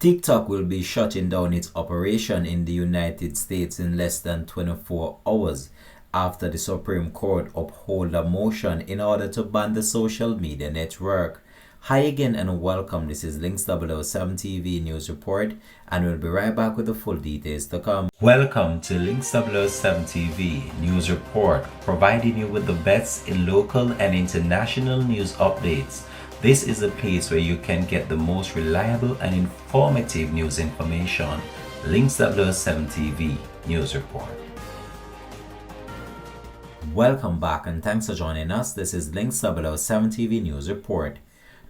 TikTok will be shutting down its operation in the United States in less than 24 hours after the Supreme Court upheld a motion in order to ban the social media network. Hi again and welcome. This is Links 007 TV News Report, and we'll be right back with the full details to come. Welcome to Links 007 TV News Report, providing you with the best in local and international news updates. This is a place where you can get the most reliable and informative news information. Links 007 TV News Report. Welcome back and thanks for joining us. This is Links 007 TV News Report.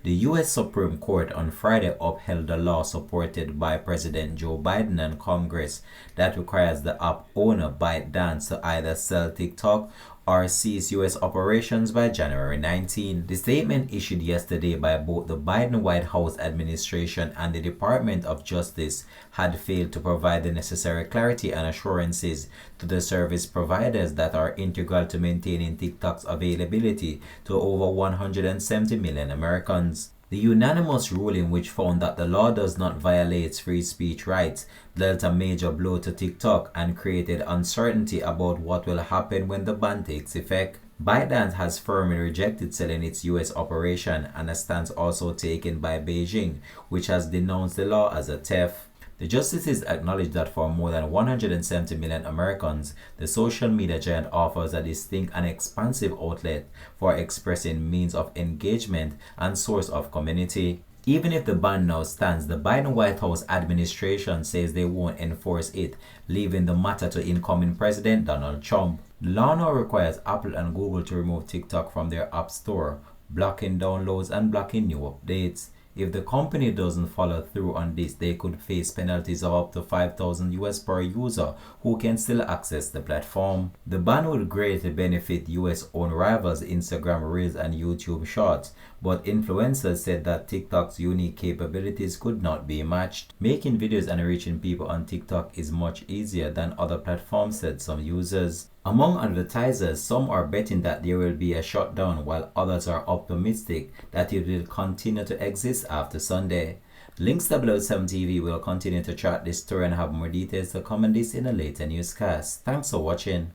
The U.S. Supreme Court on Friday upheld a law supported by President Joe Biden and Congress that requires the app owner ByteDance to either sell TikTok or cease U.S. operations by January 19. The statement issued yesterday by both the Biden White House administration and the Department of Justice had failed to provide the necessary clarity and assurances to the service providers that are integral to maintaining TikTok's availability to over 170 million Americans. The unanimous ruling, which found that the law does not violate free speech rights, dealt a major blow to TikTok and created uncertainty about what will happen when the ban takes effect. ByteDance has firmly rejected selling its U.S. operation, and a stance also taken by Beijing, which has denounced the law as a theft. The justices acknowledged that for more than 170 million Americans, the social media giant offers a distinct and expansive outlet for expressing means of engagement and source of community. Even if the ban now stands, the Biden White House administration says they won't enforce it, leaving the matter to incoming President Donald Trump. The law now requires Apple and Google to remove TikTok from their App Store, blocking downloads and blocking new updates. If the company doesn't follow through on this, they could face penalties of up to $5,000 per user who can still access the platform. The ban would greatly benefit US-owned rivals Instagram Reels and YouTube Shorts, but influencers said that TikTok's unique capabilities could not be matched. Making videos and reaching people on TikTok is much easier than other platforms, said some users. Among advertisers, some are betting that there will be a shutdown, while others are optimistic that it will continue to exist after Sunday. Links 007 TV will continue to track this story and have more details to come on this in a later newscast. Thanks for watching.